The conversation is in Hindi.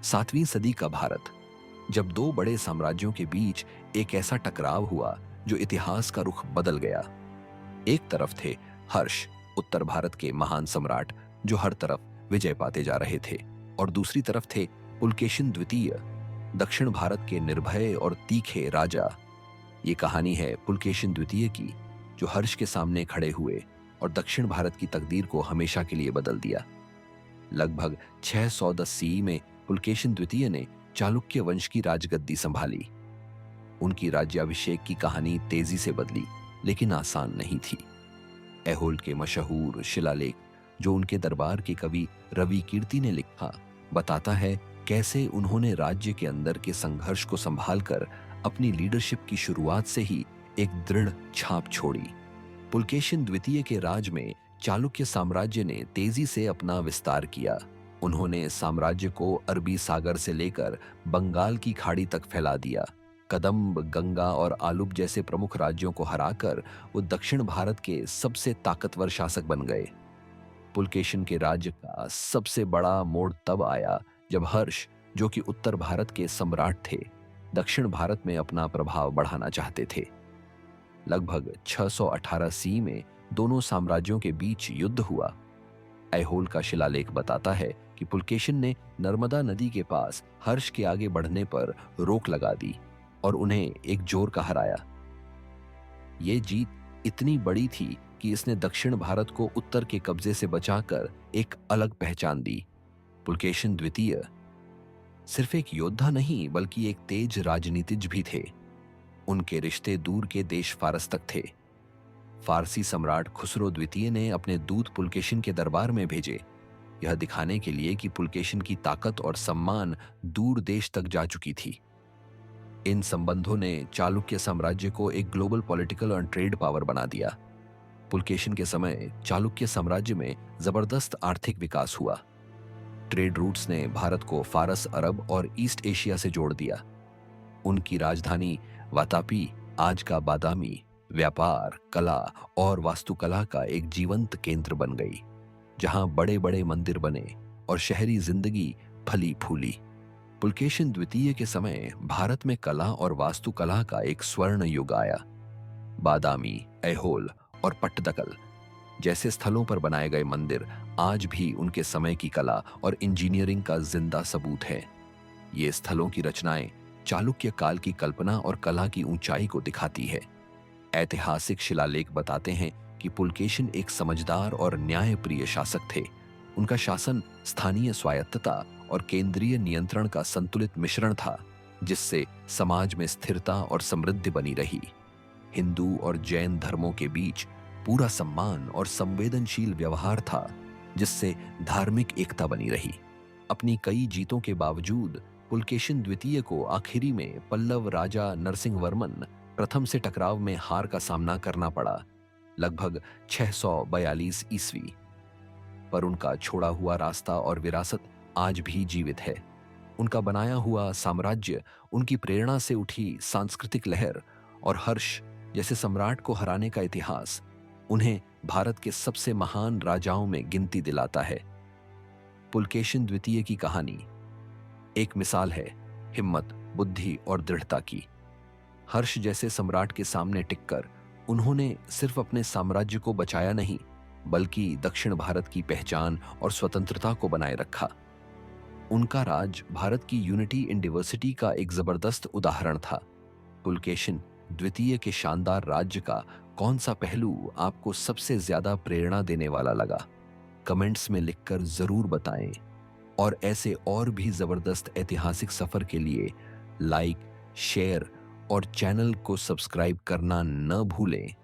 सातवीं सदी का भारत, जब दो बड़े साम्राज्यों के बीच एक ऐसा टकराव हुआ जो इतिहास का रुख बदल गया। एक तरफ थे हर्ष, उत्तर भारत के महान सम्राट जो हर तरफ विजय पाते जा रहे थे, और दूसरी तरफ थे पुलकेशिन द्वितीय, दक्षिण भारत के निर्भय और तीखे राजा। ये कहानी है पुलकेशिन द्वितीय की, जो हर्ष के सामने खड़े हुए और दक्षिण भारत की तकदीर को हमेशा के लिए बदल दिया। लगभग 610 सी में पुलकेशिन द्वितीय ने चालुक्य वंश की राजगद्दी संभाली। उनकी राज्याभिषेक की कहानी तेजी से बदली, लेकिन आसान नहीं थी। ऐहोल के मशहूर शिलालेख जो उनके दरबार के कवि रवि कीर्ति ने लिखा, बताता है कैसे उन्होंने राज्य के अंदर के संघर्ष को संभालकर अपनी लीडरशिप की शुरुआत से ही एक दृढ़ छाप छोड़ी। पुलकेशिन द्वितीय के राज में चालुक्य साम्राज्य ने तेजी से अपना विस्तार किया। उन्होंने साम्राज्य को अरबी सागर से लेकर बंगाल की खाड़ी तक फैला दिया। कदम्ब, गंगा और आलुप जैसे प्रमुख राज्यों को हराकर वो दक्षिण भारत के सबसे ताकतवर शासक बन गए। पुलकेशिन के राज्य का सबसे बड़ा मोड़ तब आया जब हर्ष, जो कि उत्तर भारत के सम्राट थे, दक्षिण भारत में अपना प्रभाव बढ़ाना चाहते थे। लगभग 618 सी में दोनों साम्राज्यों के बीच युद्ध हुआ। ऐहोल का शिलालेख बताता है कि पुलकेशिन ने नर्मदा नदी के पास हर्ष के आगे बढ़ने पर रोक लगा दी और उन्हें एकजोर का हराया। ये जीत इतनी बड़ी थी कि इसने दक्षिण भारत को उत्तर के कब्जे से बचाकर एक अलग पहचान दी। पुलकेशिन द्वितीय सिर्फ एक योद्धा नहीं, बल्कि एक तेज राजनीतिज्ञ भी थे। उनके रिश्ते दूर के देश फारस तक थे। फारसी सम्राट खुसरो द्वितीय ने अपने दूत पुलकेशिन के दरबार में भेजे, यह दिखाने के लिए कि पुलकेशिन की ताकत और सम्मान दूर देश तक जा चुकी थी। इन संबंधों ने चालुक्य साम्राज्य को एक ग्लोबल पॉलिटिकल और ट्रेड पावर बना दिया। पुलकेशिन के समय चालुक्य साम्राज्य में जबरदस्त आर्थिक विकास हुआ। ट्रेड रूट्स ने भारत को फारस, अरब और ईस्ट एशिया से जोड़ दिया। उनकी राजधानी वातापी, आज का बादामी, व्यापार, कला और वास्तुकला का एक जीवंत केंद्र बन गई, जहां बड़े बड़े मंदिर बने और शहरी जिंदगी फली फूली। पुलकेशिन द्वितीय के समय भारत में कला और वास्तुकला का एक स्वर्ण युग आया। बादामी, ऐहोल और पट्टदकल जैसे स्थलों पर बनाए गए मंदिर आज भी उनके समय की कला और इंजीनियरिंग का जिंदा सबूत है। ये स्थलों की रचनाएं चालुक्य काल की कल्पना और कला की ऊंचाई को दिखाती है। ऐतिहासिक शिलालेख बताते हैं कि पुलकेशिन एक समझदार और न्यायप्रिय शासक थे। उनका शासन स्थानीय स्वायत्तता और केंद्रीय नियंत्रण का संतुलित मिश्रण था, जिससे समाज में स्थिरता और समृद्धि बनी रही। हिंदू और जैन धर्मों के बीच पूरा सम्मान और संवेदनशील व्यवहार था, जिससे धार्मिक एकता बनी रही। अपनी कई जीतों के बावजूद पुलकेशिन द्वितीय को आखिरी में पल्लव राजा नरसिंहवर्मन प्रथम से टकराव में हार का सामना करना पड़ा, लगभग 642 ईस्वी। पर उनका छोड़ा हुआ रास्ता और विरासत आज भी जीवित है। उनका बनाया हुआ साम्राज्य, उनकी प्रेरणा से उठी सांस्कृतिक लहर और हर्ष जैसे सम्राट को हराने का इतिहास उन्हें भारत के सबसे महान राजाओं में गिनती दिलाता है। पुलकेशिन द्वितीय की कहानी एक मिसाल है हिम्मत, बुद्धि और दृढ़ता की। हर्ष जैसे सम्राट के सामने टिककर उन्होंने सिर्फ अपने साम्राज्य को बचाया नहीं, बल्कि दक्षिण भारत की पहचान और स्वतंत्रता को बनाए रखा। उनका राज भारत की यूनिटी इन डिवर्सिटी का एक जबरदस्त उदाहरण था। पुलकेशिन द्वितीय के शानदार राज्य का कौन सा पहलू आपको सबसे ज्यादा प्रेरणा देने वाला लगा? कमेंट्स में लिखकर जरूर बताएं। और ऐसे और भी जबरदस्त ऐतिहासिक सफर के लिए लाइक, शेयर और चैनल को सब्सक्राइब करना न भूलें।